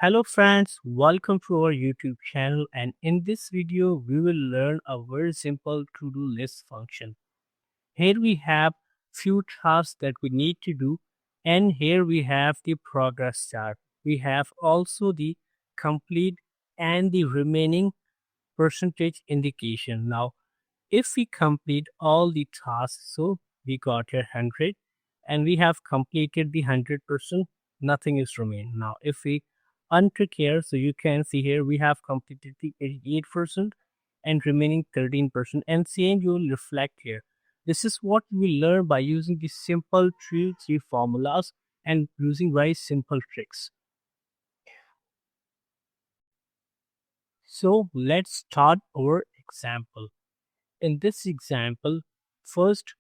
Hello friends, welcome to our YouTube channel, and in this video we will learn a very simple to-do list function. Here we have few tasks that we need to do, and here we have the progress chart. We have also the complete and the remaining percentage indication. Now if we complete all the tasks, so we got here 100 and we have completed the 100%, nothing is remain. Now if we untick here, so you can see here we have completed the 88% and remaining 13%, and same you will reflect here. This is what we learn by using the simple three formulas and using very simple tricks. So let's start our example. In this example, first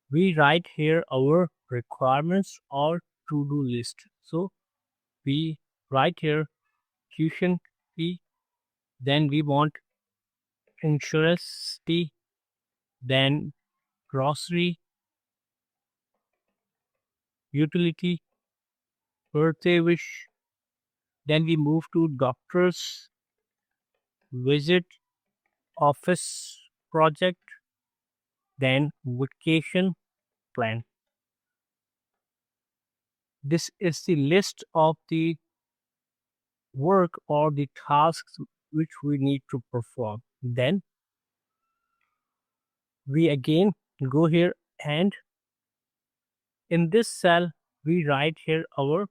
we write here our requirements or to-do list. So we write here tuition fee, then we want insurance fee, then grocery, utility, birthday wish, then we move to doctors, visit, office project, then vacation plan. This is the list of the work or the tasks which we need to perform. Then we again go here, and in this cell we write here our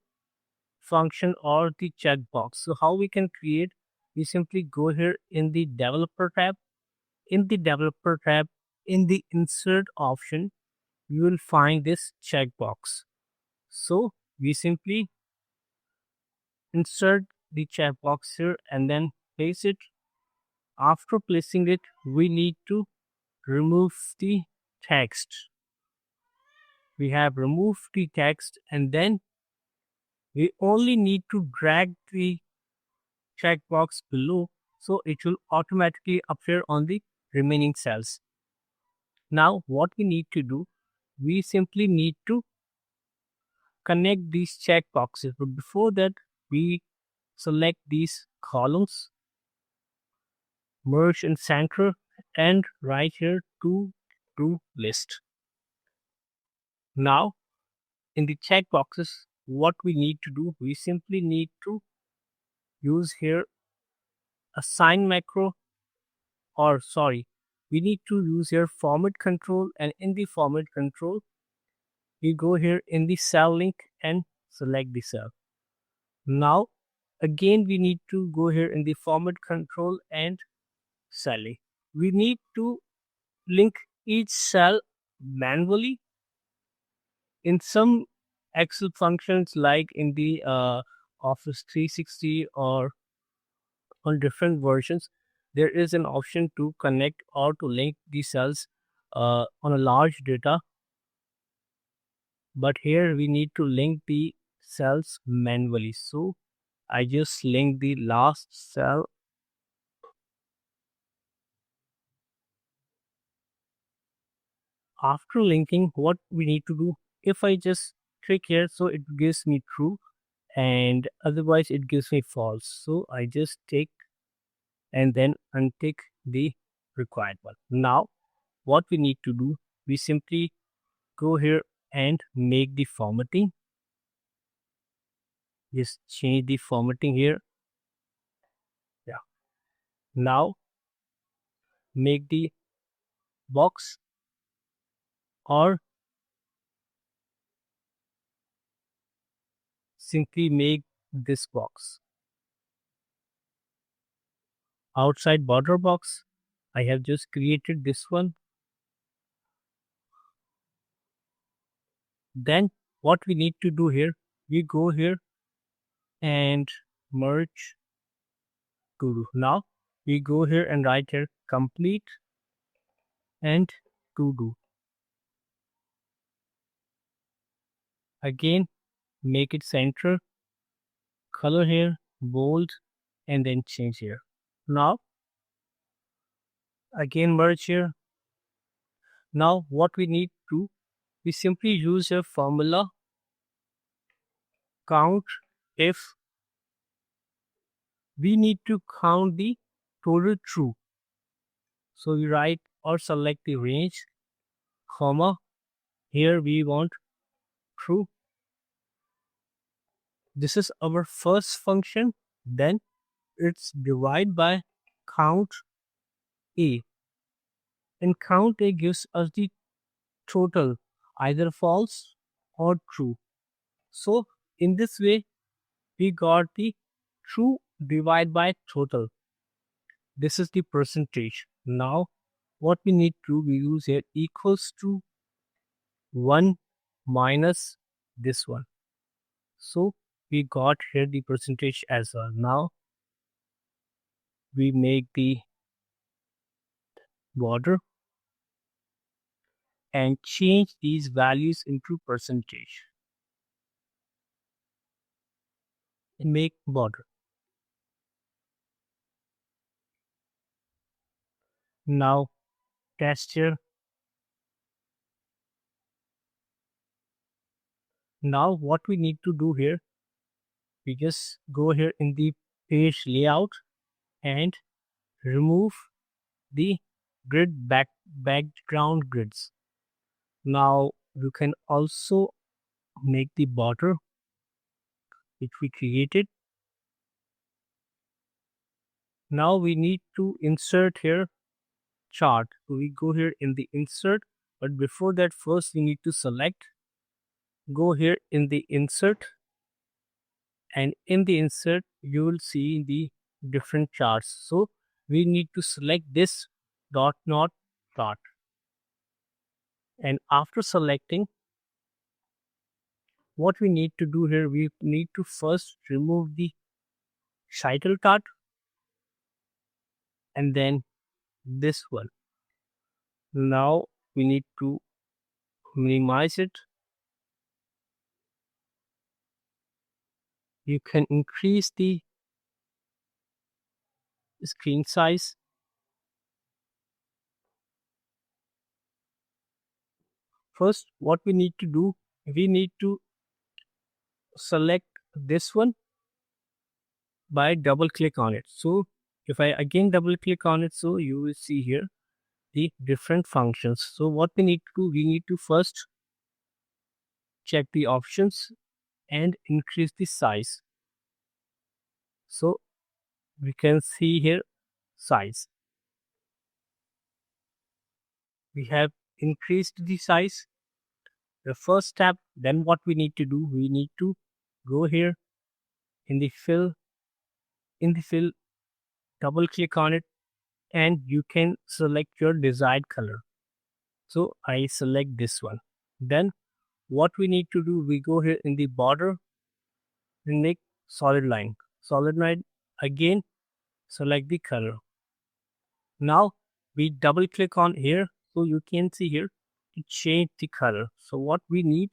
function or the checkbox. So how we can create? We simply go here in the developer tab. In the developer tab, in the insert option, you will find this checkbox. So we simply insert the checkbox here and then place it. After placing it, we need to remove the text. We have removed the text, and then we only need to drag the checkbox below, so it will automatically appear on the remaining cells. Now what we need to do, we simply need to connect these checkboxes, but before that we select these columns, merge and center, and write here to list. Now in the checkboxes, what we need to do, we simply need to use here assign macro, or sorry, we need to use here format control, and in the format control we go here in the cell link and select the cell. Now again we need to go here in the format control and cell link. We need to link each cell manually. In some Excel functions like in the Office 360 or on different versions, there is an option to connect or to link the cells on a large data, but here we need to link the cells manually. So I just link the last cell. After linking, what we need to do, if I just click here, so it gives me true, and otherwise it gives me false. So I just take and then untick the required one. Now what we need to do, we simply go here and make the formatting. Just change the formatting here. Yeah. Now make the box, or simply make this box outside border box. I have just created this one. Then what we need to do here, we go here and merge to do. Now we go here and write here complete and to do. Again make it center, color here bold, and then change here. Now again merge here. Now what we need to, we simply use a formula count if we need to count the total true. So we write or select the range, comma. Here we want true. This is our first function. Then it's divide by count A. And count A gives us the total, either false or true. So in this way, we got the true divide by total. This is the percentage. Now, what we need to we use here equals to 1 minus this one. So we got here the percentage as well. Now we make the border and change these values into percentage and make border. Now test here. Now what we need to do here, we just go here in the page layout and remove the background grids. Now you can also make the border which we created. Now we need to insert here chart. So we go here in the insert, but before that first we need to select, go here in the insert, and in the insert you will see the different charts. So we need to select this DoughNut chart, and after selecting, what we need to do here, we need to first remove the title chart and then this one. Now we need to minimize it. You can increase the screen size. First, what we need to do, we need to select this one by double click on it. So if I again double click on it, so you will see here the different functions. So what we need to do, we need to first check the options and increase the size. So we can see here size. We have increased the size. The first step, then what we need to do, we need to go here in the fill, double click on it, and you can select your desired color. So I select this one. Then what we need to do, we go here in the border and make solid line. Solid line, again select the color. Now we double click on here, so you can see here to change the color. So what we need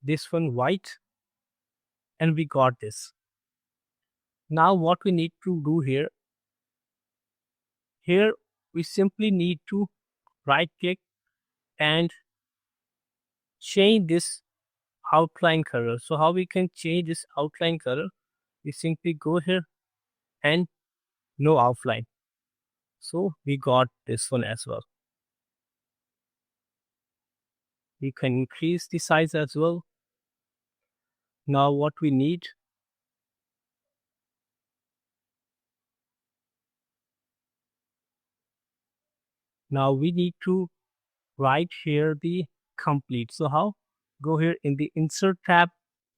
this one white, and we got this. Now what we need to do here we simply need to right click and change this outline color. So how we can change this outline color? We simply go here and no outline. So we got this one as well. We can increase the size as well. Now what we need, now we need to write here the complete. So how? Go here in the insert tab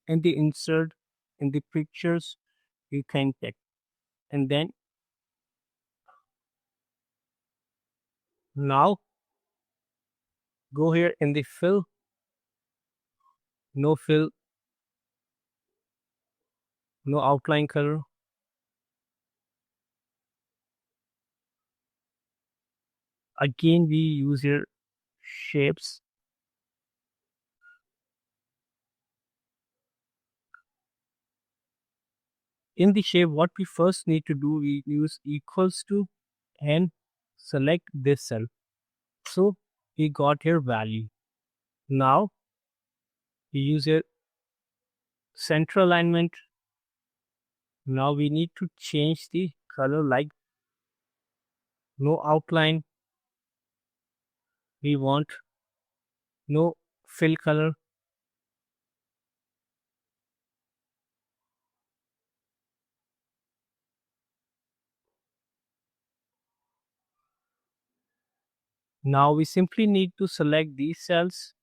and the insert in the pictures, you can check, and then now go here in the fill, no fill, no outline color. Again we use here shapes. In the shape, what we first need to do, we use equals to and select this cell. So we got here value. Now we use here center alignment. Now we need to change the color, like no outline. We want no fill color. Now we simply need to select these cells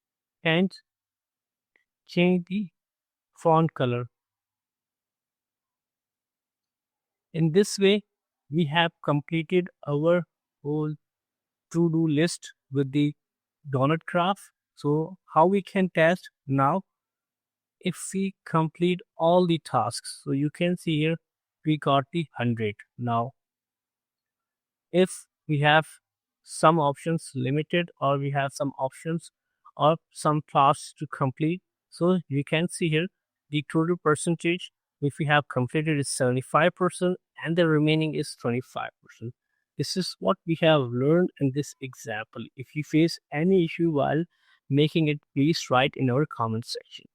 and change the font color. In this way, we have completed our whole to-do list with the donut graph. So how we can test now, if we complete all the tasks. So you can see here we got the 100. Now if we have some options limited, or we have some options or some tasks to complete, so you can see here the total percentage if we have completed is 75% and the remaining is 25%. This is what we have learned in this example. If you face any issue while making it, please write in our comment section.